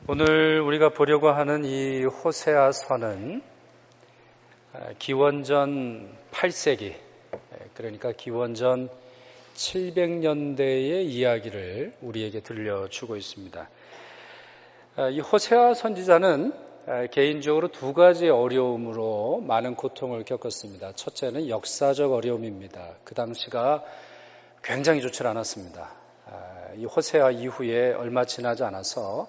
오늘 우리가 보려고 하는 이 호세아서는 기원전 8세기, 그러니까 기원전 700년대의 이야기를 우리에게 들려주고 있습니다. 이 호세아 선지자는 개인적으로 두 가지 어려움으로 많은 고통을 겪었습니다. 첫째는 역사적 어려움입니다. 그 당시가 굉장히 좋지 않았습니다. 이 호세아 이후에 얼마 지나지 않아서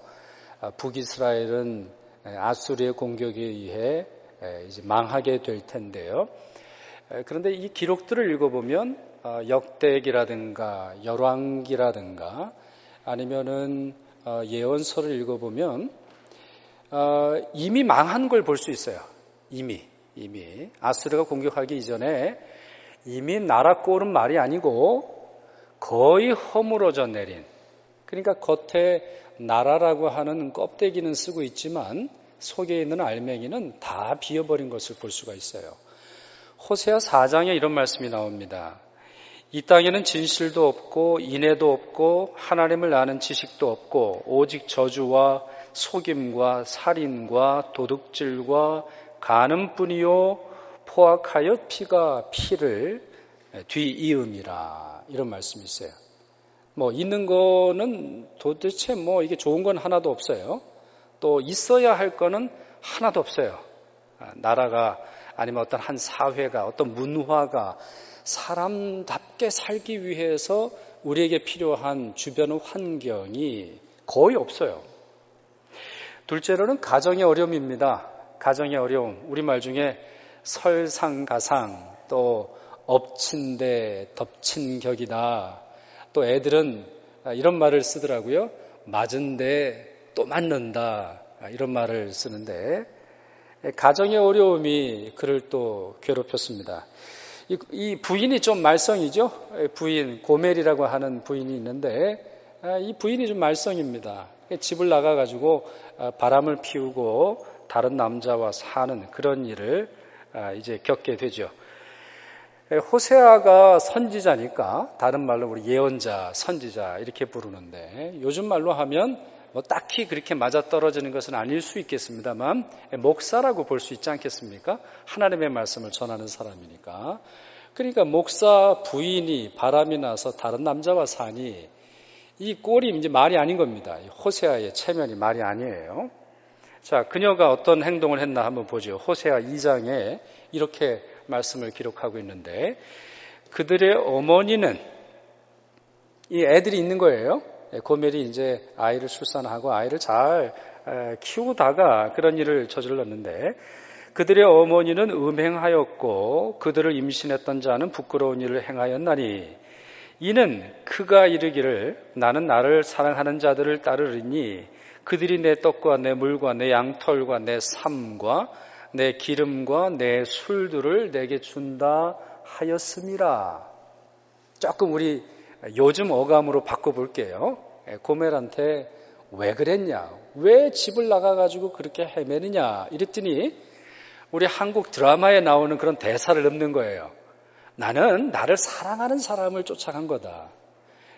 북이스라엘은 아수르의 공격에 의해 이제 망하게 될 텐데요. 그런데 이 기록들을 읽어보면 역대기라든가 열왕기라든가 아니면은 예언서를 읽어보면 이미 망한 걸 볼 수 있어요. 이미 아수르가 공격하기 이전에 이미 나라 꼴은 말이 아니고 거의 허물어져 내린, 그러니까 겉에 나라라고 하는 껍데기는 쓰고 있지만 속에 있는 알맹이는 다 비어버린 것을 볼 수가 있어요. 호세아 4장에 이런 말씀이 나옵니다. 이 땅에는 진실도 없고 인애도 없고 하나님을 아는 지식도 없고 오직 저주와 속임과 살인과 도둑질과 간음뿐이요 포악하여 피가 피를 뒤이음이라, 이런 말씀이 있어요. 있는 거는 도대체 이게 좋은 건 하나도 없어요. 또 있어야 할 거는 하나도 없어요. 나라가 아니면 어떤 한 사회가, 어떤 문화가 사람답게 살기 위해서 우리에게 필요한 주변 환경이 거의 없어요. 둘째로는 가정의 어려움입니다. 가정의 어려움. 우리말 중에 설상가상, 또 엎친 데 덮친 격이다. 또 애들은 이런 말을 쓰더라고요. 맞은데 또 맞는다, 이런 말을 쓰는데 가정의 어려움이 그를 또 괴롭혔습니다. 이 부인이 좀 말썽이죠. 부인 고멜이라고 하는 부인이 있는데 이 부인이 좀 말썽입니다. 집을 나가가지고 바람을 피우고 다른 남자와 사는 그런 일을 이제 겪게 되죠. 호세아가 선지자니까 다른 말로 우리 예언자, 선지자 이렇게 부르는데 요즘 말로 하면 딱히 그렇게 맞아떨어지는 것은 아닐 수 있겠습니다만 목사라고 볼 수 있지 않겠습니까? 하나님의 말씀을 전하는 사람이니까. 그러니까 목사 부인이 바람이 나서 다른 남자와 사니 이 꼴이 이제 말이 아닌 겁니다. 호세아의 체면이 말이 아니에요. 자, 그녀가 어떤 행동을 했나 한번 보죠. 호세아 2장에 이렇게 말씀을 기록하고 있는데, 그들의 어머니는, 이 애들이 있는 거예요. 고멜이 이제 아이를 출산하고 아이를 잘 키우다가 그런 일을 저질렀는데, 그들의 어머니는 음행하였고 그들을 임신했던 자는 부끄러운 일을 행하였나니, 이는 그가 이르기를 나는 나를 사랑하는 자들을 따르리니 그들이 내 떡과 내 물과 내 양털과 내 삶과 내 기름과 내 술들을 내게 준다 하였음이라. 조금 우리 요즘 어감으로 바꿔볼게요. 고멜한테 왜 그랬냐, 왜 집을 나가가지고 그렇게 헤매느냐 이랬더니 우리 한국 드라마에 나오는 그런 대사를 넣는 거예요. 나는 나를 사랑하는 사람을 쫓아간 거다.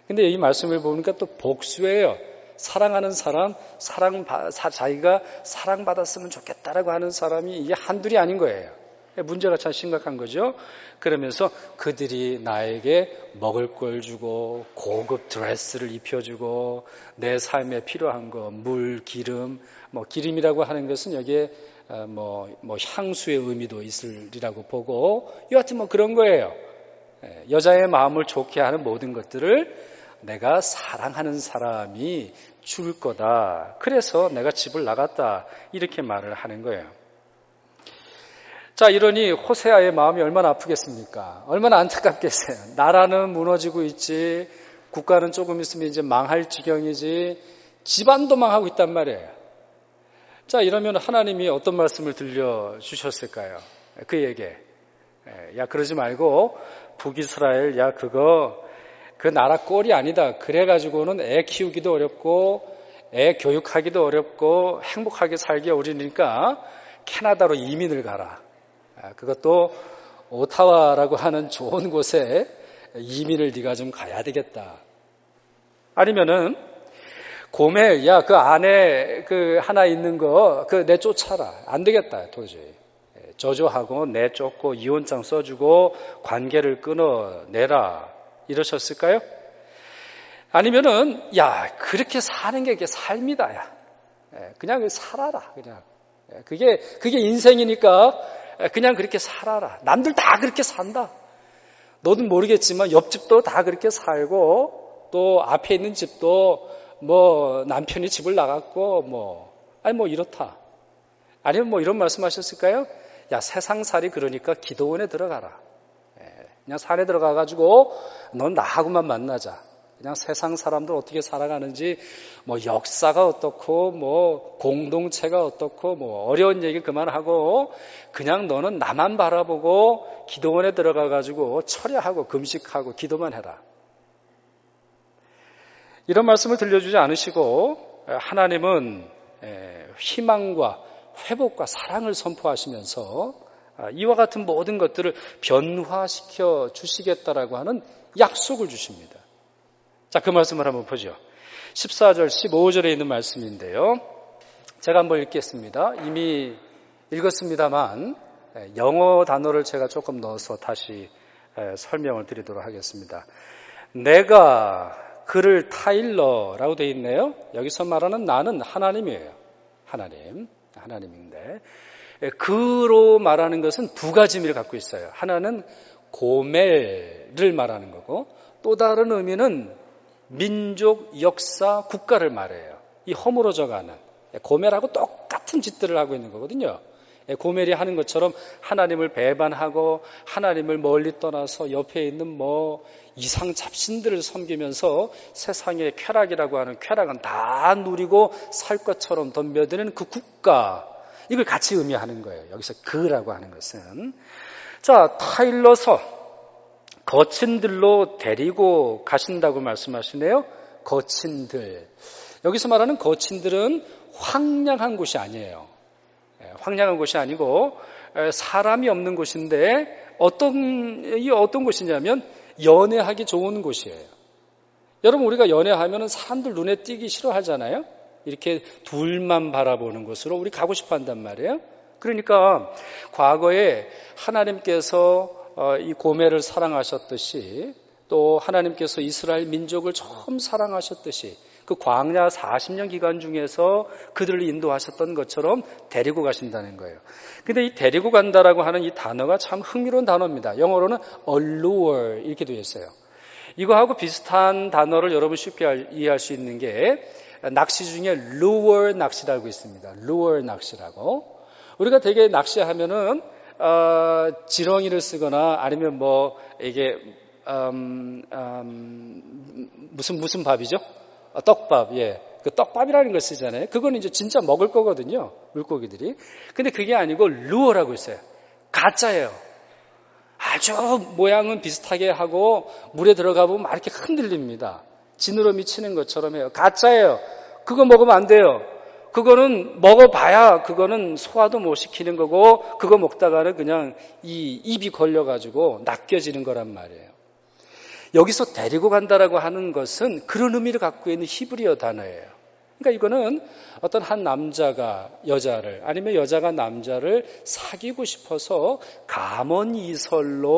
근데 이 말씀을 보니까 또 복수예요. 사랑하는 사람, 자기가 사랑받았으면 좋겠다라고 하는 사람이 이게 한둘이 아닌 거예요. 문제가 참 심각한 거죠. 그러면서 그들이 나에게 먹을 걸 주고 고급 드레스를 입혀주고 내 삶에 필요한 거, 물, 기름, 기름이라고 하는 것은 여기에 향수의 의미도 있으리라고 보고, 여하튼 그런 거예요. 여자의 마음을 좋게 하는 모든 것들을 내가 사랑하는 사람이 줄 거다. 그래서 내가 집을 나갔다. 이렇게 말을 하는 거예요. 자, 이러니 호세아의 마음이 얼마나 아프겠습니까? 얼마나 안타깝겠어요. 나라는 무너지고 있지, 국가는 조금 있으면 이제 망할 지경이지, 집안도 망하고 있단 말이에요. 자, 이러면 하나님이 어떤 말씀을 들려주셨을까요? 그에게 야, 그러지 말고 북이스라엘, 야, 그 나라 꼴이 아니다. 그래가지고는 애 키우기도 어렵고 애 교육하기도 어렵고 행복하게 살기 어려우니까 캐나다로 이민을 가라. 그것도 오타와라고 하는 좋은 곳에 이민을 네가 좀 가야 되겠다. 아니면은 고멜, 야, 그 안에 그 하나 있는 거, 그 내쫓아라. 안 되겠다, 도저히. 저주하고 내쫓고 이혼장 써주고 관계를 끊어내라. 이러셨을까요? 아니면은, 야, 그렇게 사는 게 삶이다, 야. 그냥 살아라, 그냥. 그게 인생이니까 그냥 그렇게 살아라. 남들 다 그렇게 산다. 너도 모르겠지만 옆집도 다 그렇게 살고 또 앞에 있는 집도 뭐 남편이 집을 나갔고 아니 이렇다. 아니면 이런 말씀하셨을까요? 야, 세상살이 그러니까 기도원에 들어가라. 그냥 산에 들어가가지고 넌 나하고만 만나자. 그냥 세상 사람들 어떻게 살아가는지 역사가 어떻고 공동체가 어떻고 어려운 얘기 그만하고 그냥 너는 나만 바라보고 기도원에 들어가가지고 철야하고 금식하고 기도만 해라. 이런 말씀을 들려주지 않으시고 하나님은 희망과 회복과 사랑을 선포하시면서 이와 같은 모든 것들을 변화시켜 주시겠다라고 하는 약속을 주십니다. 자, 그 말씀을 한번 보죠. 14절, 15절에 있는 말씀인데요. 제가 한번 읽겠습니다. 이미 읽었습니다만 영어 단어를 제가 조금 넣어서 다시 설명을 드리도록 하겠습니다. 내가 그를 타일러라고 되어 있네요. 여기서 말하는 나는 하나님이에요. 하나님인데 그로 말하는 것은 두 가지 의미를 갖고 있어요. 하나는 고멜을 말하는 거고 또 다른 의미는 민족, 역사, 국가를 말해요. 이 허물어져가는 고멜하고 똑같은 짓들을 하고 있는 거거든요. 고멜이 하는 것처럼 하나님을 배반하고 하나님을 멀리 떠나서 옆에 있는 이상 잡신들을 섬기면서 세상의 쾌락이라고 하는 쾌락은 다 누리고 살 것처럼 덤벼드는 그 국가, 이걸 같이 의미하는 거예요. 여기서 그라고 하는 것은. 자, 타일러서 거친들로 데리고 가신다고 말씀하시네요. 거친들. 여기서 말하는 거친들은 황량한 곳이 아니에요. 황량한 곳이 아니고 사람이 없는 곳인데 어떤 곳이냐면 연애하기 좋은 곳이에요. 여러분, 우리가 연애하면 사람들 눈에 띄기 싫어하잖아요. 이렇게 둘만 바라보는 곳으로 우리 가고 싶어 한단 말이에요. 그러니까 과거에 하나님께서 이 고멜을 사랑하셨듯이 또 하나님께서 이스라엘 민족을 처음 사랑하셨듯이 그 광야 40년 기간 중에서 그들을 인도하셨던 것처럼 데리고 가신다는 거예요. 근데 이 데리고 간다라고 하는 이 단어가 참 흥미로운 단어입니다. 영어로는 allure 이렇게 되어 있어요. 이거하고 비슷한 단어를 여러분 쉽게 이해할 수 있는 게 낚시 중에 lure 낚시라고 있습니다. lure 낚시라고. 우리가 되게 낚시하면은 지렁이를 쓰거나 아니면 이게 무슨 밥이죠? 떡밥, 예. 그 떡밥이라는 걸 쓰잖아요. 그건 이제 진짜 먹을 거거든요. 물고기들이. 근데 그게 아니고 루어라고 있어요. 가짜예요. 아주 모양은 비슷하게 하고 물에 들어가 보면 막 이렇게 흔들립니다. 지느러미 치는 것처럼 해요. 가짜예요. 그거 먹으면 안 돼요. 그거는 먹어봐야 그거는 소화도 못 시키는 거고 그거 먹다가는 그냥 이 입이 걸려가지고 낚여지는 거란 말이에요. 여기서 데리고 간다라고 하는 것은 그런 의미를 갖고 있는 히브리어 단어예요. 그러니까 이거는 어떤 한 남자가 여자를 아니면 여자가 남자를 사귀고 싶어서 감언이설로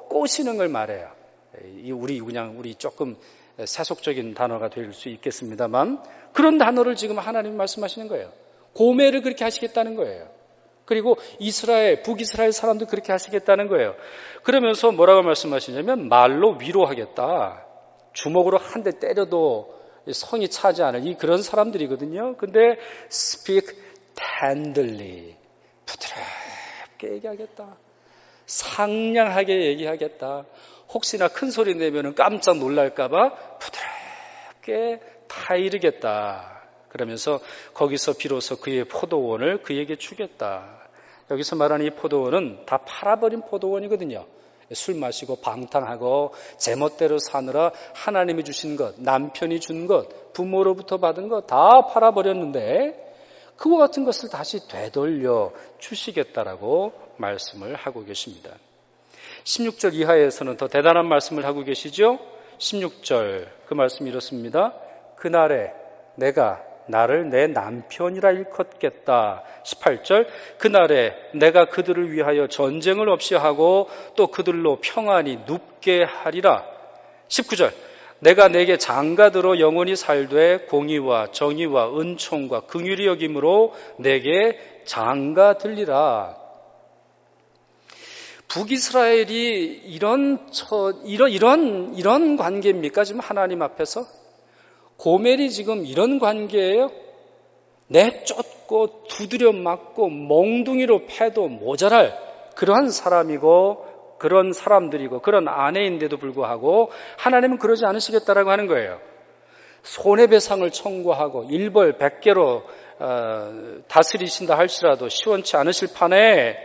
꼬시는 걸 말해요. 우리 조금 세속적인 단어가 될 수 있겠습니다만 그런 단어를 지금 하나님 말씀하시는 거예요. 고멜을 그렇게 하시겠다는 거예요. 그리고 북이스라엘 사람도 그렇게 하시겠다는 거예요. 그러면서 뭐라고 말씀하시냐면 말로 위로하겠다. 주먹으로 한 대 때려도 성이 차지 않을 그런 사람들이거든요. 근데 speak tenderly. 부드럽게 얘기하겠다. 상냥하게 얘기하겠다. 혹시나 큰 소리 내면 깜짝 놀랄까봐 부드럽게 타이르겠다. 그러면서 거기서 비로소 그의 포도원을 그에게 주겠다. 여기서 말하는 이 포도원은 다 팔아버린 포도원이거든요. 술 마시고 방탕하고 제멋대로 사느라 하나님이 주신 것, 남편이 준 것, 부모로부터 받은 것 다 팔아버렸는데 그와 같은 것을 다시 되돌려 주시겠다라고 말씀을 하고 계십니다. 16절 이하에서는 더 대단한 말씀을 하고 계시죠. 16절 그 말씀이 이렇습니다. 그날에 내가 나를 내 남편이라 일컫겠다. 18절 그날에 내가 그들을 위하여 전쟁을 없이 하고 또 그들로 평안히 눕게 하리라. 19절 내가 내게 장가들어 영원히 살되 공의와 정의와 은총과 긍휼이 여김으로 내게 장가들리라. 북이스라엘이 이런 관계입니까? 지금 하나님 앞에서? 고멜이 지금 이런 관계예요? 내쫓고 두드려 맞고 몽둥이로 패도 모자랄 그러한 사람이고 그런 사람들이고 그런 아내인데도 불구하고 하나님은 그러지 않으시겠다라고 하는 거예요. 손해배상을 청구하고 일벌 100개로 다스리신다 할지라도 시원치 않으실 판에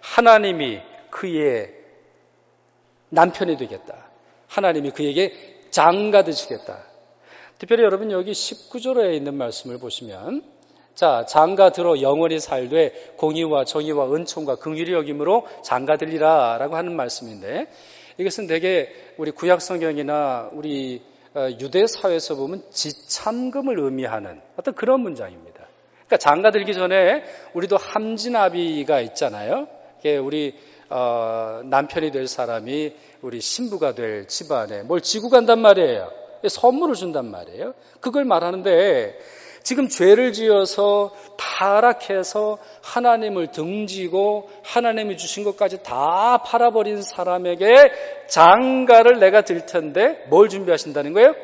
하나님이 그의 남편이 되겠다. 하나님이 그에게 장가 되시겠다. 특별히 여러분 여기 19절에 있는 말씀을 보시면 자 장가 들어 영원히 살되 공의와 정의와 은총과 긍휼이 여김으로 장가 들리라 라고 하는 말씀인데 이것은 되게 우리 구약성경이나 우리 유대 사회에서 보면 지참금을 의미하는 어떤 그런 문장입니다. 그러니까 장가 들기 전에 우리도 함진아비가 있잖아요. 우리 남편이 될 사람이 우리 신부가 될 집안에 뭘 지고 간단 말이에요. 선물을 준단 말이에요. 그걸 말하는데 지금 죄를 지어서 타락해서 하나님을 등지고 하나님이 주신 것까지 다 팔아버린 사람에게 장가를 내가 들 텐데 뭘 준비하신다는 거예요?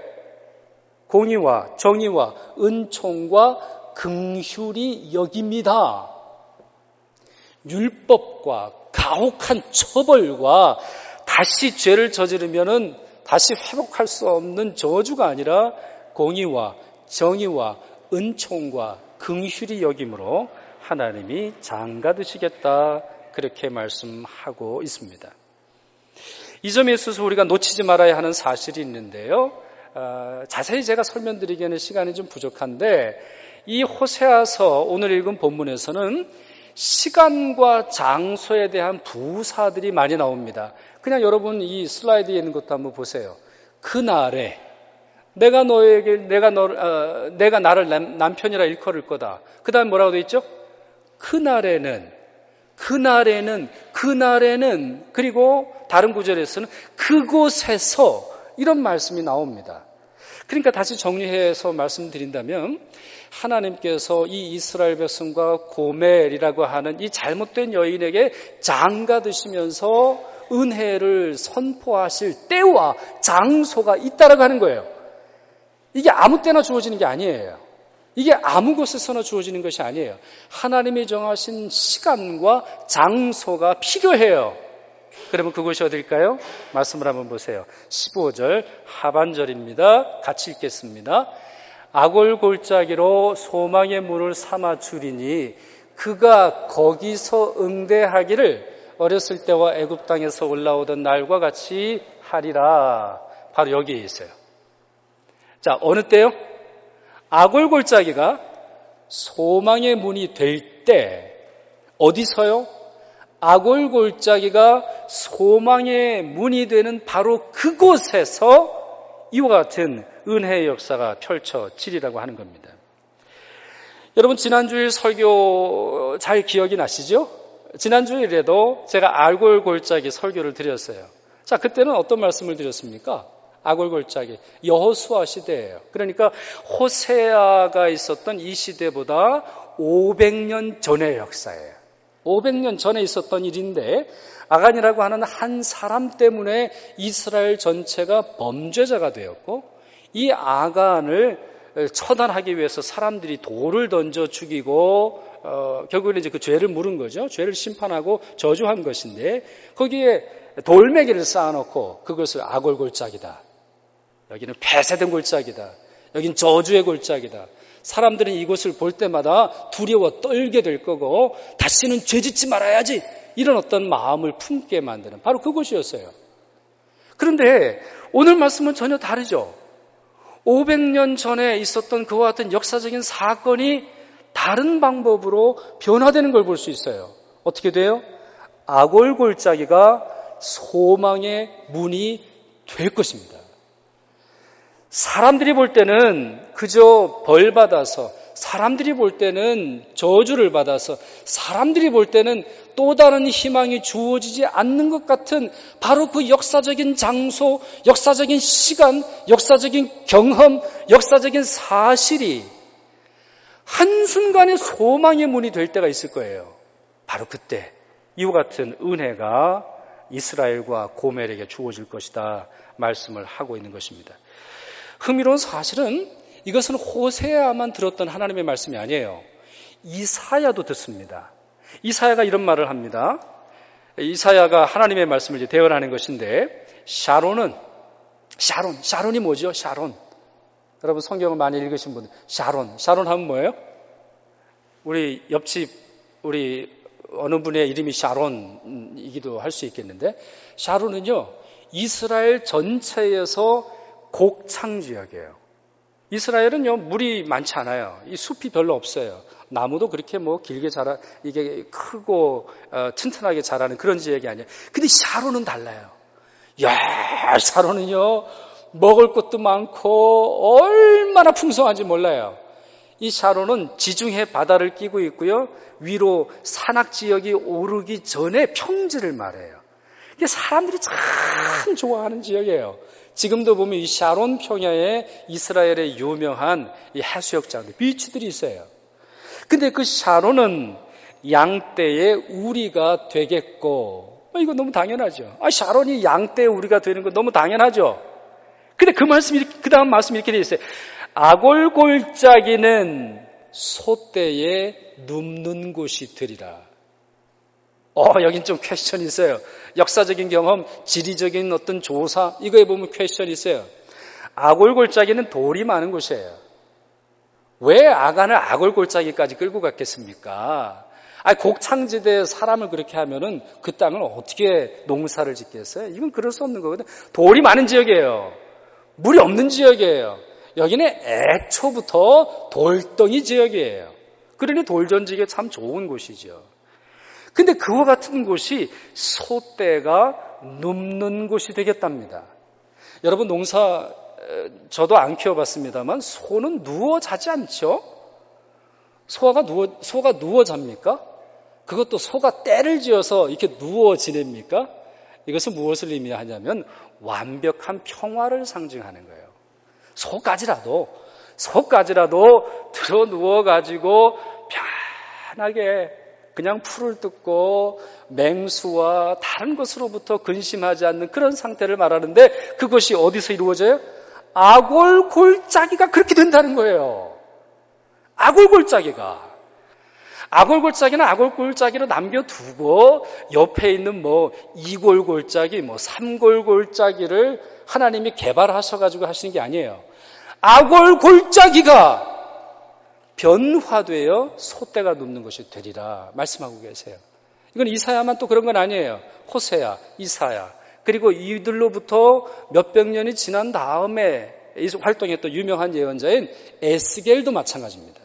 공의와 정의와 은총과 긍휼이 여깁니다. 율법과 가혹한 처벌과 다시 죄를 저지르면은 다시 회복할 수 없는 저주가 아니라 공의와 정의와 은총과 긍휼이 여김으로 하나님이 장가드시겠다 그렇게 말씀하고 있습니다. 이 점에 있어서 우리가 놓치지 말아야 하는 사실이 있는데요. 자세히 제가 설명드리기에는 시간이 좀 부족한데 이 호세아서 오늘 읽은 본문에서는 시간과 장소에 대한 부사들이 많이 나옵니다. 그냥 여러분 이 슬라이드에 있는 것도 한번 보세요. 그날에 내가 나를 남편이라 일컬을 거다. 그 다음에 뭐라고 되어 있죠? 그날에는 그리고 다른 구절에서는 그곳에서 이런 말씀이 나옵니다. 그러니까 다시 정리해서 말씀드린다면 하나님께서 이 이스라엘 백성과 고멜이라고 하는 이 잘못된 여인에게 장가드시면서 은혜를 선포하실 때와 장소가 있다라고 하는 거예요. 이게 아무 때나 주어지는 게 아니에요. 이게 아무 곳에서나 주어지는 것이 아니에요. 하나님이 정하신 시간과 장소가 필요해요. 그러면 그곳이 어딜까요? 말씀을 한번 보세요. 15절 하반절입니다. 같이 읽겠습니다. 아골골짜기로 소망의 문을 삼아 주리니 그가 거기서 응대하기를 어렸을 때와 애굽 땅에서 올라오던 날과 같이 하리라. 바로 여기에 있어요. 자, 어느 때요? 아골골짜기가 소망의 문이 될 때 어디서요? 아골골짜기가 소망의 문이 되는 바로 그곳에서 이와 같은 은혜의 역사가 펼쳐지리라고 하는 겁니다. 여러분 지난주일 설교 잘 기억이 나시죠? 지난주일에도 제가 아골골짜기 설교를 드렸어요. 자, 그때는 어떤 말씀을 드렸습니까? 아골골짜기 여호수아 시대예요. 그러니까 호세아가 있었던 이 시대보다 500년 전의 역사예요. 500년 전에 있었던 일인데 아간이라고 하는 한 사람 때문에 이스라엘 전체가 범죄자가 되었고 이 아간을 처단하기 위해서 사람들이 돌을 던져 죽이고 결국에는 이제 그 죄를 물은 거죠. 죄를 심판하고 저주한 것인데 거기에 돌멩이를 쌓아놓고 그것을 아골골짜기다. 여기는 폐쇄된 골짜기다. 여긴 저주의 골짜기다. 사람들은 이곳을 볼 때마다 두려워 떨게 될 거고 다시는 죄짓지 말아야지 이런 어떤 마음을 품게 만드는 바로 그곳이었어요. 그런데 오늘 말씀은 전혀 다르죠. 500년 전에 있었던 그와 같은 역사적인 사건이 다른 방법으로 변화되는 걸 볼 수 있어요. 어떻게 돼요? 아골골짜기가 소망의 문이 될 것입니다. 사람들이 볼 때는 그저 벌 받아서, 사람들이 볼 때는 저주를 받아서, 사람들이 볼 때는 또 다른 희망이 주어지지 않는 것 같은 바로 그 역사적인 장소, 역사적인 시간, 역사적인 경험, 역사적인 사실이 한순간에 소망의 문이 될 때가 있을 거예요. 바로 그때 이와 같은 은혜가 이스라엘과 고멜에게 주어질 것이다 말씀을 하고 있는 것입니다. 흥미로운 사실은 이것은 호세아만 들었던 하나님의 말씀이 아니에요. 이사야도 듣습니다. 이사야가 이런 말을 합니다. 이사야가 하나님의 말씀을 이제 대언하는 것인데, 샤론이 뭐죠? 샤론. 여러분 성경을 많이 읽으신 분들, 샤론 하면 뭐예요? 우리 옆집 우리 어느 분의 이름이 샤론이기도 할 수 있겠는데, 샤론은요 이스라엘 전체에서 곡창 지역이에요. 이스라엘은요 물이 많지 않아요. 이 숲이 별로 없어요. 나무도 그렇게 뭐 길게 이게 크고 튼튼하게 자라는 그런 지역이 아니에요. 근데 샤론은 달라요. 야, 샤론은요 먹을 것도 많고 얼마나 풍성한지 몰라요. 이 샤론은 지중해 바다를 끼고 있고요, 위로 산악 지역이 오르기 전에 평지를 말해요. 이게 사람들이 참 좋아하는 지역이에요. 지금도 보면 이 샤론 평야에 이스라엘의 유명한 이 해수욕장들, 비치들이 있어요. 근데 그 샤론은 양떼의 우리가 되겠고, 이거 너무 당연하죠. 샤론이 양떼의 우리가 되는 건 너무 당연하죠. 근데 그 다음 말씀이 이렇게 되어 있어요. 아골골짜기는 소떼의 눕는 곳이 되리라. 여긴 좀 퀘스천이 있어요. 역사적인 경험, 지리적인 어떤 조사, 이거에 보면 퀘스천이 있어요. 아골골짜기는 돌이 많은 곳이에요. 왜 아간을 아골골짜기까지 끌고 갔겠습니까? 곡창지대에 사람을 그렇게 하면은 그 땅을 어떻게 농사를 짓겠어요? 이건 그럴 수 없는 거거든요. 돌이 많은 지역이에요. 물이 없는 지역이에요. 여기는 애초부터 돌덩이 지역이에요. 그러니 돌전지기가 참 좋은 곳이죠. 근데 그와 같은 곳이 소떼가 눕는 곳이 되겠답니다. 여러분 저도 안 키워봤습니다만 소는 누워 자지 않죠? 소가 누워 잡니까? 그것도 소가 때를 지어서 이렇게 누워 지냅니까? 이것은 무엇을 의미하냐면 완벽한 평화를 상징하는 거예요. 소까지라도 들어 누워가지고 편하게 그냥 풀을 뜯고 맹수와 다른 것으로부터 근심하지 않는 그런 상태를 말하는데, 그것이 어디서 이루어져요? 아골골짜기가 그렇게 된다는 거예요. 아골골짜기는 아골골짜기로 남겨두고 옆에 있는 이골골짜기, 삼골골짜기를 하나님이 개발하셔가지고 하시는 게 아니에요. 아골골짜기가 변화되어 소떼가 눕는 것이 되리라 말씀하고 계세요. 이건 이사야만 또 그런 건 아니에요. 호세야, 이사야, 그리고 이들로부터 몇백 년이 지난 다음에 활동했던 유명한 예언자인 에스겔도 마찬가지입니다.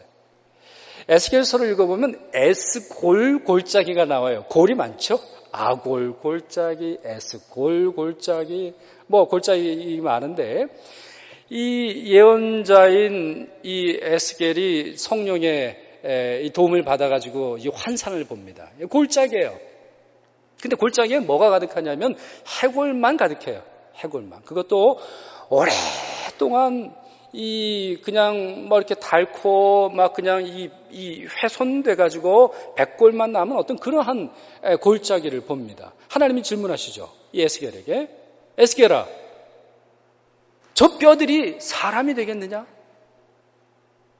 에스겔서를 읽어보면 에스골골짜기가 나와요. 골이 많죠? 아골골짜기, 에스골골짜기, 골짜기 많은데, 이 예언자인 이 에스겔이 성령의 도움을 받아가지고 이 환상을 봅니다. 골짜기예요. 근데 골짜기에 뭐가 가득하냐면 해골만 가득해요. 해골만. 그것도 오랫동안 그냥 이렇게 닳고 그냥 훼손돼가지고 백골만 남은 어떤 그러한 골짜기를 봅니다. 하나님이 질문하시죠. 이 에스겔에게. 에스겔아, 저 뼈들이 사람이 되겠느냐?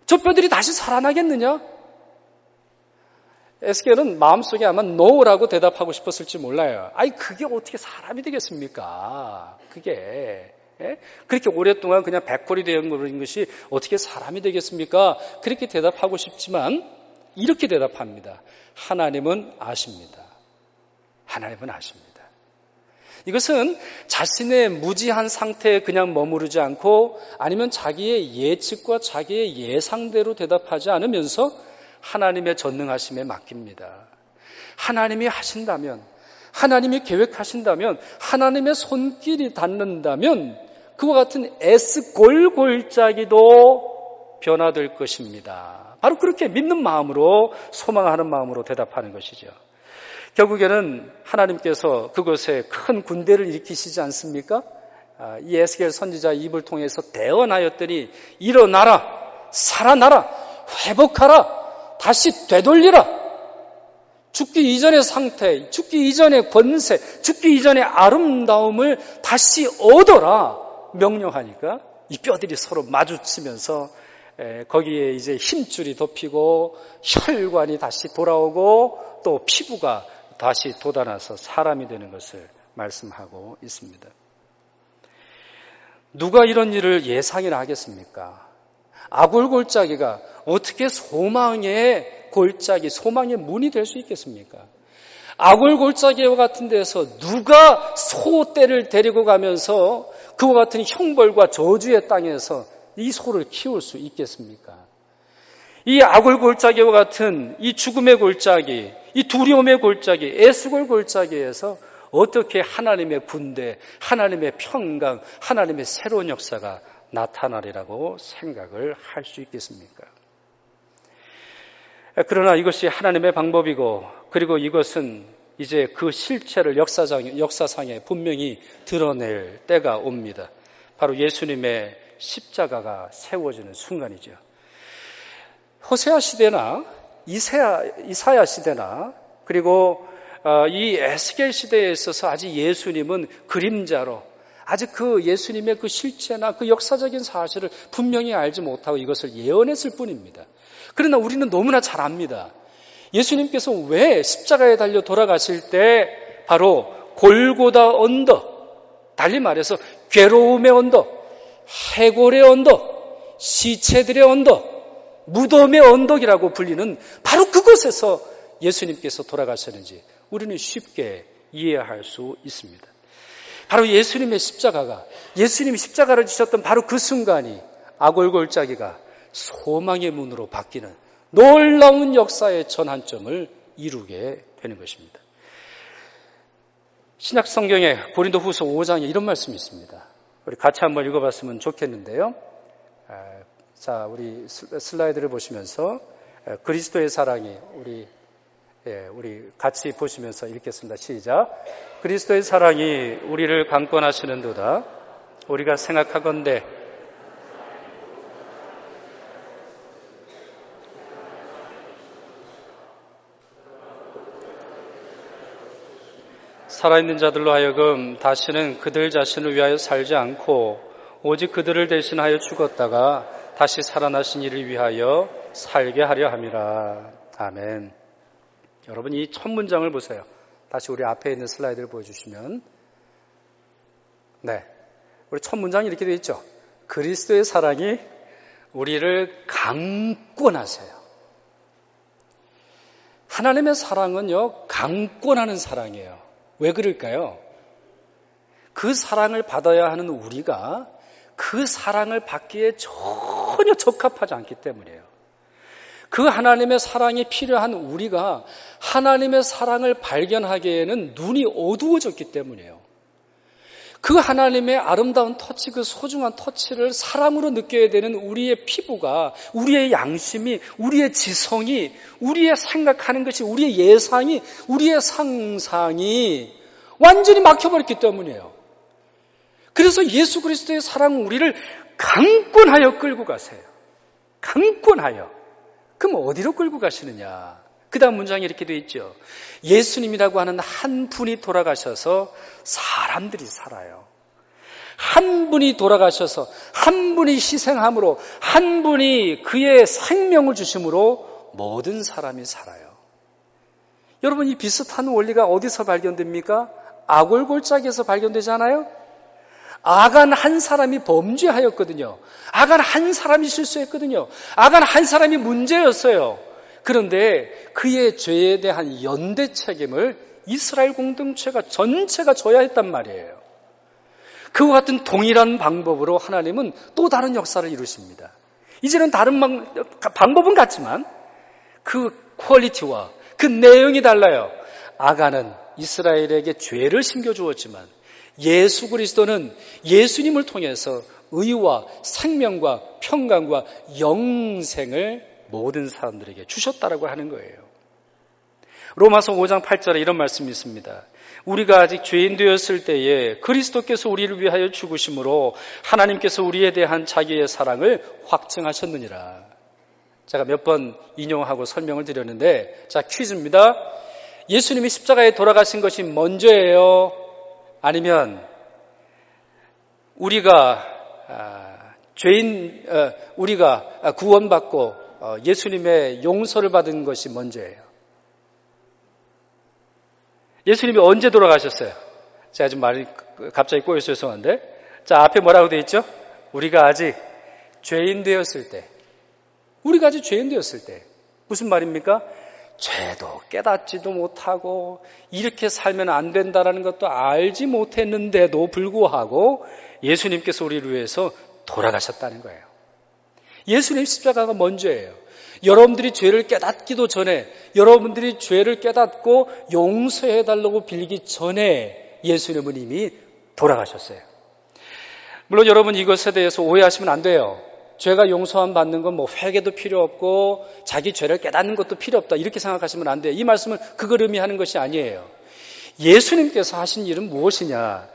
저 뼈들이 다시 살아나겠느냐? 에스겔은 마음속에 아마 no라고 대답하고 싶었을지 몰라요. 그게 어떻게 사람이 되겠습니까? 그게 그렇게 오랫동안 그냥 백골이 되는 것이 어떻게 사람이 되겠습니까? 그렇게 대답하고 싶지만 이렇게 대답합니다. 하나님은 아십니다. 하나님은 아십니다. 이것은 자신의 무지한 상태에 그냥 머무르지 않고, 아니면 자기의 예측과 자기의 예상대로 대답하지 않으면서 하나님의 전능하심에 맡깁니다. 하나님이 하신다면, 하나님이 계획하신다면, 하나님의 손길이 닿는다면 그와 같은 에스골골짜기도 변화될 것입니다. 바로 그렇게 믿는 마음으로, 소망하는 마음으로 대답하는 것이죠. 결국에는 하나님께서 그곳에 큰 군대를 일으키시지 않습니까? 이 에스겔 선지자 입을 통해서 대언하였더니 일어나라, 살아나라, 회복하라, 다시 되돌리라. 죽기 이전의 상태, 죽기 이전의 권세, 죽기 이전의 아름다움을 다시 얻어라 명령하니까 이 뼈들이 서로 마주치면서 거기에 이제 힘줄이 덮이고 혈관이 다시 돌아오고 또 피부가 다시 돋아나서 사람이 되는 것을 말씀하고 있습니다. 누가 이런 일을 예상이나 하겠습니까? 아골골짜기가 어떻게 소망의 골짜기, 소망의 문이 될 수 있겠습니까? 아골골짜기와 같은 데서 누가 소떼를 데리고 가면서 그와 같은 형벌과 저주의 땅에서 이 소를 키울 수 있겠습니까? 이 아골골짜기와 같은 이 죽음의 골짜기, 이 두려움의 골짜기, 에스골 골짜기에서 어떻게 하나님의 군대, 하나님의 평강, 하나님의 새로운 역사가 나타나리라고 생각을 할 수 있겠습니까? 그러나 이것이 하나님의 방법이고, 그리고 이것은 이제 그 실체를 역사상에 분명히 드러낼 때가 옵니다. 바로 예수님의 십자가가 세워지는 순간이죠. 호세아 시대나 이사야 시대나 그리고 이 에스겔 시대에 있어서 아직 예수님은 그림자로, 아직 그 예수님의 그 실체나 그 역사적인 사실을 분명히 알지 못하고 이것을 예언했을 뿐입니다. 그러나 우리는 너무나 잘 압니다. 예수님께서 왜 십자가에 달려 돌아가실 때 바로 골고다 언덕, 달리 말해서 괴로움의 언덕, 해골의 언덕, 시체들의 언덕, 무덤의 언덕이라고 불리는 바로 그곳에서 예수님께서 돌아가셨는지 우리는 쉽게 이해할 수 있습니다. 바로 예수님의 십자가가, 예수님이 십자가를 지셨던 바로 그 순간이 아골골짜기가 소망의 문으로 바뀌는 놀라운 역사의 전환점을 이루게 되는 것입니다. 신약 성경에 고린도후서 5장에 이런 말씀이 있습니다. 우리 같이 한번 읽어봤으면 좋겠는데요. 자, 우리 슬라이드를 보시면서 그리스도의 사랑이 우리 같이 보시면서 읽겠습니다. 시작. 그리스도의 사랑이 우리를 강권하시는도다. 우리가 생각하건대 살아있는 자들로 하여금 다시는 그들 자신을 위하여 살지 않고 오직 그들을 대신하여 죽었다가 다시 살아나신 이를 위하여 살게 하려 함이라. 아멘. 여러분, 이 첫 문장을 보세요. 다시 우리 앞에 있는 슬라이드를 보여주시면, 네, 우리 첫 문장이 이렇게 되어 있죠. 그리스도의 사랑이 우리를 강권하세요. 하나님의 사랑은요, 강권하는 사랑이에요. 왜 그럴까요? 그 사랑을 받아야 하는 우리가 그 사랑을 받기에 전혀 적합하지 않기 때문이에요. 그 하나님의 사랑이 필요한 우리가 하나님의 사랑을 발견하기에는 눈이 어두워졌기 때문이에요. 그 하나님의 아름다운 터치, 그 소중한 터치를 사랑으로 느껴야 되는 우리의 피부가, 우리의 양심이, 우리의 지성이, 우리의 생각하는 것이, 우리의 예상이, 우리의 상상이 완전히 막혀버렸기 때문이에요. 그래서 예수 그리스도의 사랑은 우리를 강권하여 끌고 가세요. 강권하여. 그럼 어디로 끌고 가시느냐? 그 다음 문장이 이렇게 되어 있죠. 예수님이라고 하는 한 분이 돌아가셔서 사람들이 살아요. 한 분이 돌아가셔서 한 분이 희생함으로 한 분이 그의 생명을 주심으로 모든 사람이 살아요. 여러분, 이 비슷한 원리가 어디서 발견됩니까? 아골골짜기에서 발견되잖아요. 아간 한 사람이 범죄하였거든요. 아간 한 사람이 실수했거든요. 아간 한 사람이 문제였어요. 그런데 그의 죄에 대한 연대 책임을 이스라엘 공동체가 전체가 져야 했단 말이에요. 그와 같은 동일한 방법으로 하나님은 또 다른 역사를 이루십니다. 이제는 다른 방법은 같지만 그 퀄리티와 그 내용이 달라요. 아간은 이스라엘에게 죄를 심겨주었지만 예수 그리스도는 예수님을 통해서 의와 생명과 평강과 영생을 모든 사람들에게 주셨다라고 하는 거예요. 로마서 5장 8절에 이런 말씀이 있습니다. 우리가 아직 죄인 되었을 때에 그리스도께서 우리를 위하여 죽으심으로 하나님께서 우리에 대한 자기의 사랑을 확증하셨느니라. 제가 몇 번 인용하고 설명을 드렸는데, 자, 퀴즈입니다. 예수님이 십자가에 돌아가신 것이 먼저예요? 아니면 우리가 우리가 구원받고 예수님의 용서를 받은 것이 먼저예요? 예수님이 언제 돌아가셨어요? 제가 좀 말이 갑자기 꼬여서 죄송한데, 자, 앞에 뭐라고 되어 있죠? 우리가 아직 죄인 되었을 때. 우리가 아직 죄인 되었을 때. 무슨 말입니까? 죄도 깨닫지도 못하고 이렇게 살면 안 된다는 것도 알지 못했는데도 불구하고 예수님께서 우리를 위해서 돌아가셨다는 거예요. 예수님 십자가가 먼저예요. 여러분들이 죄를 깨닫기도 전에, 여러분들이 죄를 깨닫고 용서해달라고 빌기 전에 예수님은 이미 돌아가셨어요. 물론 여러분 이것에 대해서 오해하시면 안 돼요. 죄가 용서함 받는 건 뭐 회개도 필요 없고 자기 죄를 깨닫는 것도 필요 없다, 이렇게 생각하시면 안 돼요. 이 말씀은 그걸 의미하는 것이 아니에요. 예수님께서 하신 일은 무엇이냐?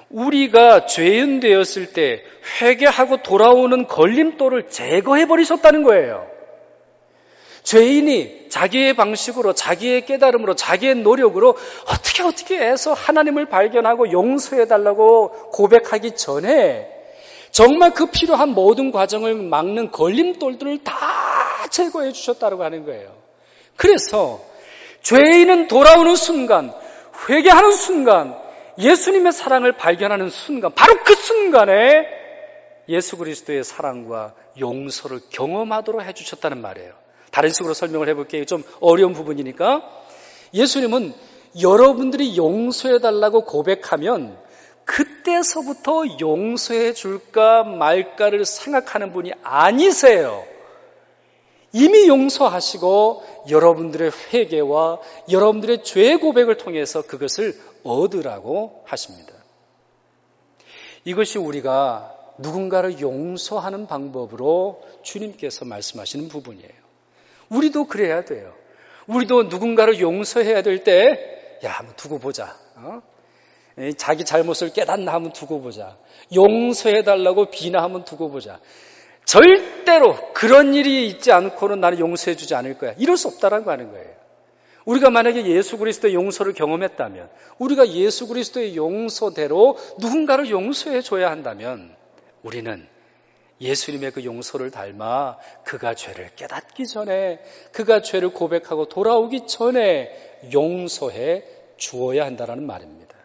우리가 죄인 되었을 때 회개하고 돌아오는 걸림돌을 제거해 버리셨다는 거예요. 죄인이 자기의 방식으로, 자기의 깨달음으로, 자기의 노력으로 어떻게 해서 하나님을 발견하고 용서해달라고 고백하기 전에 정말 그 필요한 모든 과정을 막는 걸림돌들을 다 제거해 주셨다고 하는 거예요. 그래서 죄인은 돌아오는 순간, 회개하는 순간, 예수님의 사랑을 발견하는 순간, 바로 그 순간에 예수 그리스도의 사랑과 용서를 경험하도록 해주셨다는 말이에요. 다른 식으로 설명을 해볼게요. 좀 어려운 부분이니까. 예수님은 여러분들이 용서해달라고 고백하면 그때서부터 용서해 줄까 말까를 생각하는 분이 아니세요. 이미 용서하시고 여러분들의 회개와 여러분들의 죄 고백을 통해서 그것을 얻으라고 하십니다. 이것이 우리가 누군가를 용서하는 방법으로 주님께서 말씀하시는 부분이에요. 우리도 그래야 돼요. 우리도 누군가를 용서해야 될 때, 야, 한번 두고 보자. 자기 잘못을 깨닫나 하면 두고 보자. 용서해달라고 비나 하면 두고 보자. 절대로 그런 일이 있지 않고는 나는 용서해 주지 않을 거야. 이럴 수 없다라고 하는 거예요. 우리가 만약에 예수 그리스도의 용서를 경험했다면, 우리가 예수 그리스도의 용서대로 누군가를 용서해 줘야 한다면 우리는 예수님의 그 용서를 닮아 그가 죄를 깨닫기 전에, 그가 죄를 고백하고 돌아오기 전에 용서해 주어야 한다는 말입니다.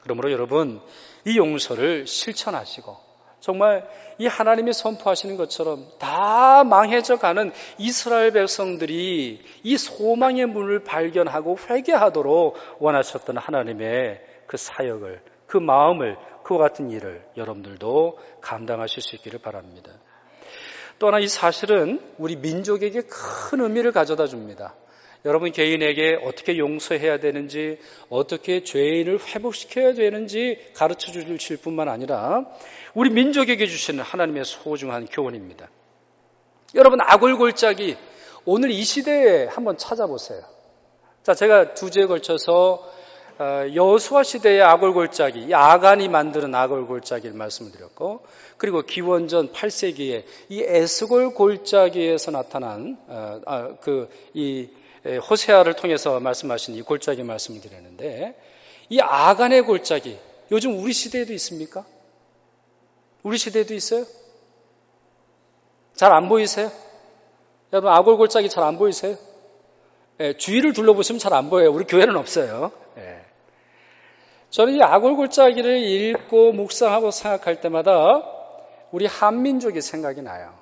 그러므로 여러분, 이 용서를 실천하시고 정말 이 하나님이 선포하시는 것처럼 다 망해져 가는 이스라엘 백성들이 이 소망의 문을 발견하고 회개하도록 원하셨던 하나님의 그 사역을, 그 마음을, 그와 같은 일을 여러분들도 감당하실 수 있기를 바랍니다. 또 하나 이 사실은 우리 민족에게 큰 의미를 가져다 줍니다. 여러분 개인에게 어떻게 용서해야 되는지, 어떻게 죄인을 회복시켜야 되는지 가르쳐 주실 뿐만 아니라 우리 민족에게 주시는 하나님의 소중한 교훈입니다. 여러분 아골골짜기, 오늘 이 시대에 한번 찾아보세요. 자, 제가 2주에 걸쳐서 여호수아 시대의 아골골짜기, 이 아간이 만드는 아골골짜기를 말씀드렸고, 그리고 기원전 8세기에 이 에스골 골짜기에서 나타난 이 호세아를 통해서 말씀하신 이 골짜기 말씀을 드렸는데, 이 아간의 골짜기 요즘 우리 시대에도 있습니까? 우리 시대에도 있어요? 잘 안 보이세요? 여러분 아골 골짜기 잘 안 보이세요? 예, 주위를 둘러보시면 잘 안 보여요. 우리 교회는 없어요. 예. 저는 이 아골 골짜기를 읽고 묵상하고 생각할 때마다 우리 한민족이 생각이 나요.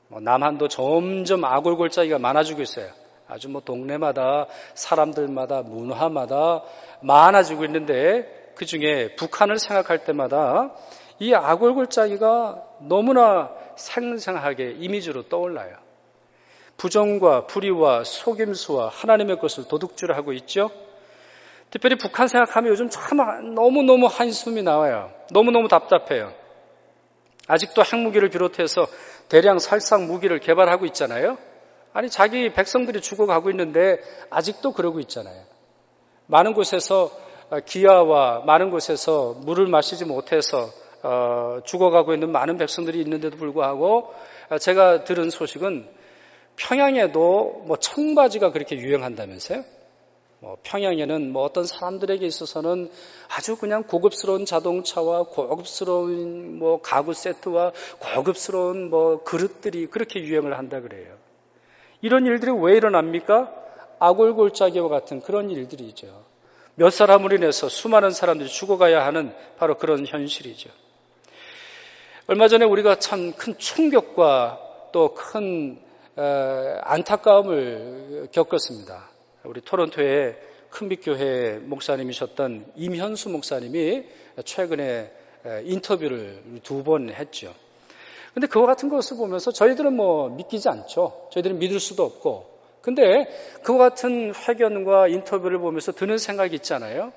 남한도 점점 아골 골짜기가 많아지고 있어요. 아주 동네마다 사람들마다 문화마다 많아지고 있는데, 그 중에 북한을 생각할 때마다 이 아골 골짜기가 너무나 생생하게 이미지로 떠올라요. 부정과 불의와 속임수와 하나님의 것을 도둑질하고 있죠. 특별히 북한 생각하면 요즘 참 너무너무 한숨이 나와요. 너무너무 답답해요. 아직도 핵무기를 비롯해서 대량 살상 무기를 개발하고 있잖아요. 아니, 자기 백성들이 죽어가고 있는데 아직도 그러고 있잖아요. 많은 곳에서 기아와 많은 곳에서 물을 마시지 못해서 죽어가고 있는 많은 백성들이 있는데도 불구하고 제가 들은 소식은 평양에도 청바지가 그렇게 유행한다면서요. 평양에는 어떤 사람들에게 있어서는 아주 그냥 고급스러운 자동차와 고급스러운 가구 세트와 고급스러운 그릇들이 그렇게 유행을 한다 그래요. 이런 일들이 왜 일어납니까? 아골골짜기와 같은 그런 일들이죠. 몇 사람으로 인해서 수많은 사람들이 죽어가야 하는 바로 그런 현실이죠. 얼마 전에 우리가 참 큰 충격과 또 큰 안타까움을 겪었습니다. 우리 토론토의 큰빛교회 목사님이셨던 임현수 목사님이 최근에 인터뷰를 2번 했죠. 근데 그와 같은 것을 보면서 저희들은 믿기지 않죠. 저희들은 믿을 수도 없고. 근데 그와 같은 회견과 인터뷰를 보면서 드는 생각이 있잖아요.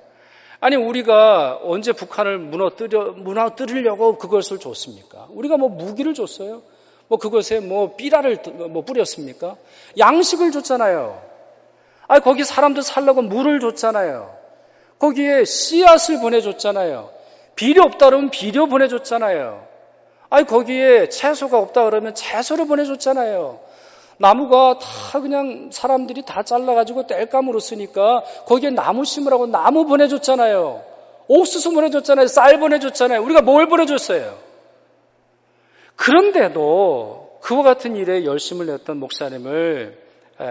아니, 우리가 언제 북한을 무너뜨리려고 그것을 줬습니까? 우리가 무기를 줬어요? 그것에 삐라를 뿌렸습니까? 양식을 줬잖아요. 아니, 거기 사람들 살려고 물을 줬잖아요. 거기에 씨앗을 보내줬잖아요. 비료 없다 그러면 비료 보내줬잖아요. 아니, 거기에 채소가 없다 그러면 채소를 보내줬잖아요. 나무가 다 그냥 사람들이 다 잘라가지고 땔감으로 쓰니까 거기에 나무 심으라고 나무 보내줬잖아요. 옥수수 보내줬잖아요. 쌀 보내줬잖아요. 우리가 뭘 보내줬어요? 그런데도 그와 같은 일에 열심을 냈던 목사님을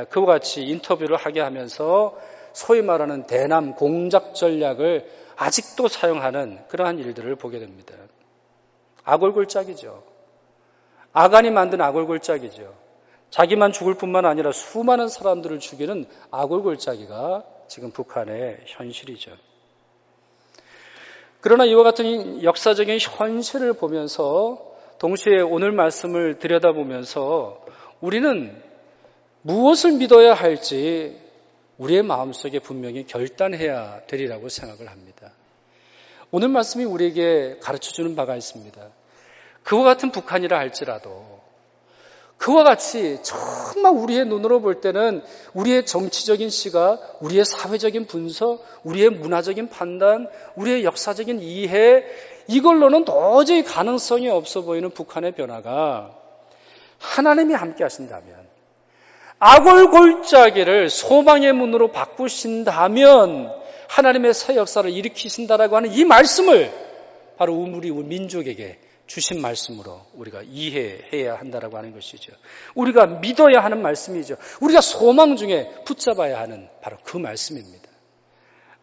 그와 같이 인터뷰를 하게 하면서 소위 말하는 대남 공작 전략을 아직도 사용하는 그러한 일들을 보게 됩니다. 아골골짝이죠. 아간이 만든 아골골짝이죠. 자기만 죽을 뿐만 아니라 수많은 사람들을 죽이는 아골골짜기가 지금 북한의 현실이죠. 그러나 이와 같은 역사적인 현실을 보면서 동시에 오늘 말씀을 들여다보면서 우리는 무엇을 믿어야 할지 우리의 마음속에 분명히 결단해야 되리라고 생각을 합니다. 오늘 말씀이 우리에게 가르쳐주는 바가 있습니다. 그와 같은 북한이라 할지라도 그와 같이 정말 우리의 눈으로 볼 때는 우리의 정치적인 시각, 우리의 사회적인 분석, 우리의 문화적인 판단, 우리의 역사적인 이해, 이걸로는 도저히 가능성이 없어 보이는 북한의 변화가 하나님이 함께 하신다면, 아골골짜기를 소망의 문으로 바꾸신다면 하나님의 새 역사를 일으키신다라고 하는 이 말씀을 바로 우리 민족에게 주신 말씀으로 우리가 이해해야 한다라고 하는 것이죠. 우리가 믿어야 하는 말씀이죠. 우리가 소망 중에 붙잡아야 하는 바로 그 말씀입니다.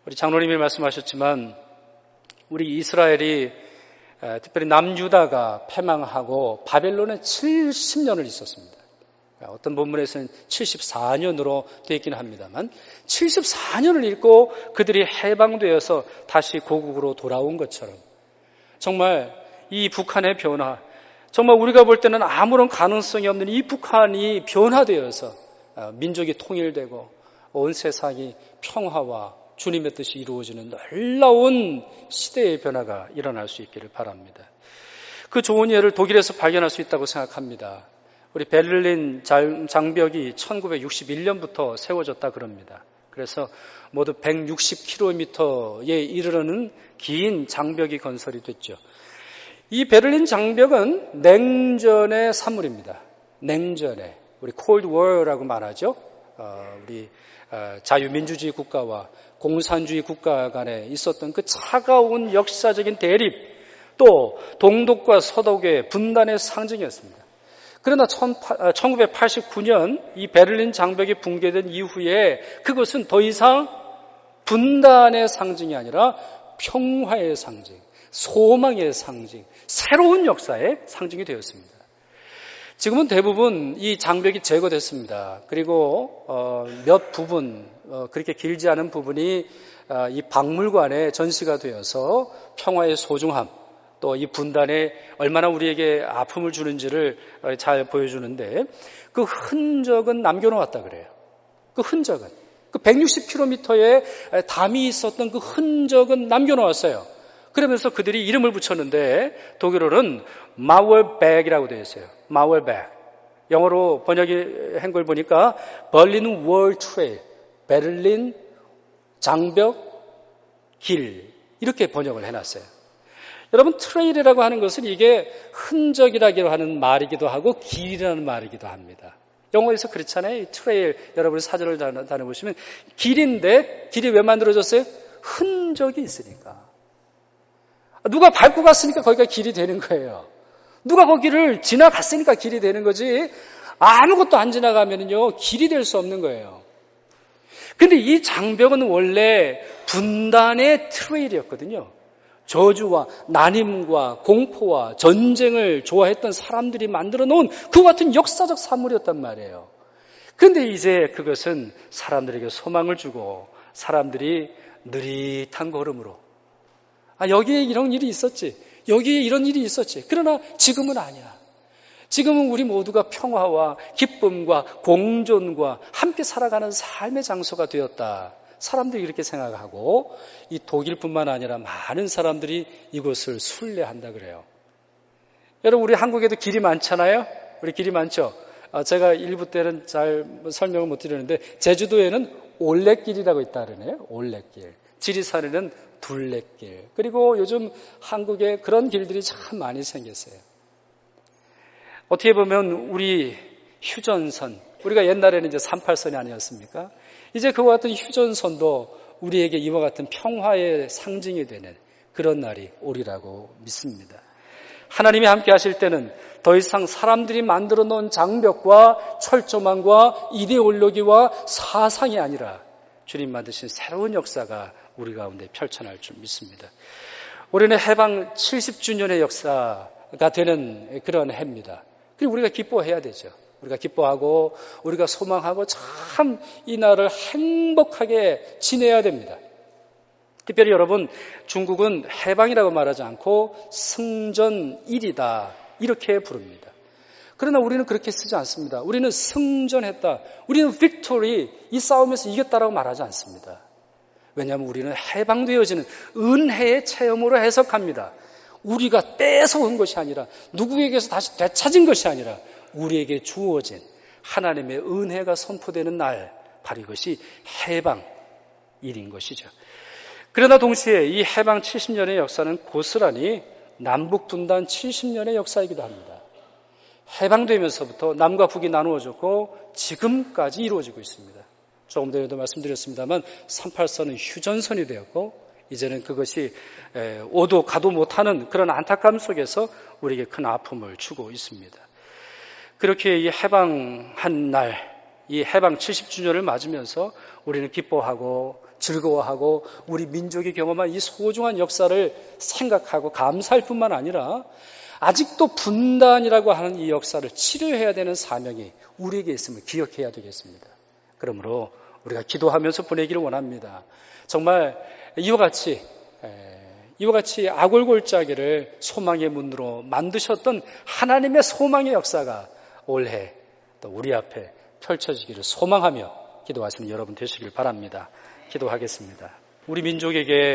우리 장로님이 말씀하셨지만 우리 이스라엘이 특별히 남유다가 패망하고 바벨론에 70년을 있었습니다. 어떤 본문에서는 74년으로 되어 있기는 합니다만 74년을 읽고 그들이 해방되어서 다시 고국으로 돌아온 것처럼 정말 이 북한의 변화, 정말 우리가 볼 때는 아무런 가능성이 없는 이 북한이 변화되어서 민족이 통일되고 온 세상이 평화와 주님의 뜻이 이루어지는 놀라운 시대의 변화가 일어날 수 있기를 바랍니다. 그 좋은 예를 독일에서 발견할 수 있다고 생각합니다. 우리 베를린 장벽이 1961년부터 세워졌다 그럽니다. 그래서 모두 160km에 이르는 긴 장벽이 건설이 됐죠. 이 베를린 장벽은 냉전의 산물입니다. 냉전의 우리 콜드 워라고 말하죠. 우리 자유민주주의 국가와 공산주의 국가 간에 있었던 그 차가운 역사적인 대립, 또 동독과 서독의 분단의 상징이었습니다. 그러나 1989년 이 베를린 장벽이 붕괴된 이후에 그것은 더 이상 분단의 상징이 아니라 평화의 상징, 소망의 상징, 새로운 역사의 상징이 되었습니다. 지금은 대부분 이 장벽이 제거됐습니다. 그리고 몇 부분, 그렇게 길지 않은 부분이 이 박물관에 전시가 되어서 평화의 소중함, 또 이 분단에 얼마나 우리에게 아픔을 주는지를 잘 보여주는데 그 흔적은 남겨놓았다 그래요. 그 흔적은. 그 160km의 담이 있었던 그 흔적은 남겨놓았어요. 그러면서 그들이 이름을 붙였는데 독일어는 마울백이라고 되어 있어요. 마울백. 영어로 번역한 걸 보니까 berlin wall trail, 베를린 장벽 길 이렇게 번역을 해놨어요. 여러분 트레일이라고 하는 것은 이게 흔적이라고 하는 말이기도 하고 길이라는 말이기도 합니다. 영어에서 그렇잖아요. 트레일 여러분 사전을 다녀보시면 길인데 길이 왜 만들어졌어요? 흔적이 있으니까. 누가 밟고 갔으니까 거기가 길이 되는 거예요. 누가 거기를 지나갔으니까 길이 되는 거지 아무것도 안 지나가면요 길이 될 수 없는 거예요. 근데 이 장벽은 원래 분단의 트레일이었거든요. 저주와 난임과 공포와 전쟁을 좋아했던 사람들이 만들어 놓은 그 같은 역사적 산물이었단 말이에요. 그런데 이제 그것은 사람들에게 소망을 주고 사람들이 느릿한 걸음으로 여기에 이런 일이 있었지. 여기에 이런 일이 있었지. 그러나 지금은 아니야. 지금은 우리 모두가 평화와 기쁨과 공존과 함께 살아가는 삶의 장소가 되었다. 사람들이 이렇게 생각하고 이 독일뿐만 아니라 많은 사람들이 이곳을 순례한다 그래요. 여러분 우리 한국에도 길이 많잖아요. 우리 길이 많죠. 제가 일부 때는 잘 설명을 못 드리는데 제주도에는 올레길이라고 있다 그러네요. 올레길. 지리산에는 둘레길. 그리고 요즘 한국에 그런 길들이 참 많이 생겼어요. 어떻게 보면 우리 휴전선, 우리가 옛날에는 이제 38선이 아니었습니까? 이제 그와 같은 휴전선도 우리에게 이와 같은 평화의 상징이 되는 그런 날이 오리라고 믿습니다. 하나님이 함께 하실 때는 더 이상 사람들이 만들어 놓은 장벽과 철조망과 이데올로기와 사상이 아니라 주님 만드신 새로운 역사가 우리 가운데 펼쳐날 줄 믿습니다. 우리는 해방 70주년의 역사가 되는 그런 해입니다. 그리고 우리가 기뻐해야 되죠. 우리가 기뻐하고 우리가 소망하고 참 이 날을 행복하게 지내야 됩니다. 특별히 여러분 중국은 해방이라고 말하지 않고 승전일이다 이렇게 부릅니다. 그러나 우리는 그렇게 쓰지 않습니다. 우리는 승전했다. 우리는 victory, 이 싸움에서 이겼다라고 말하지 않습니다. 왜냐하면 우리는 해방되어지는 은혜의 체험으로 해석합니다. 우리가 뺏어온 것이 아니라 누구에게서 다시 되찾은 것이 아니라 우리에게 주어진 하나님의 은혜가 선포되는 날, 바로 이것이 해방일인 것이죠. 그러나 동시에 이 해방 70년의 역사는 고스란히 남북분단 70년의 역사이기도 합니다. 해방되면서부터 남과 북이 나누어졌고 지금까지 이루어지고 있습니다. 조금 전에도 말씀드렸습니다만 38선은 휴전선이 되었고 이제는 그것이 오도 가도 못하는 그런 안타까움 속에서 우리에게 큰 아픔을 주고 있습니다. 그렇게 이 해방한 날, 이 해방 70주년을 맞으면서 우리는 기뻐하고 즐거워하고 우리 민족이 경험한 이 소중한 역사를 생각하고 감사할 뿐만 아니라 아직도 분단이라고 하는 이 역사를 치료해야 되는 사명이 우리에게 있음을 기억해야 되겠습니다. 그러므로 우리가 기도하면서 보내기를 원합니다. 정말 이와 같이 아골골짜기를 소망의 문으로 만드셨던 하나님의 소망의 역사가 올해 또 우리 앞에 펼쳐지기를 소망하며 기도하시는 여러분 되시길 바랍니다. 기도하겠습니다. 우리 민족에게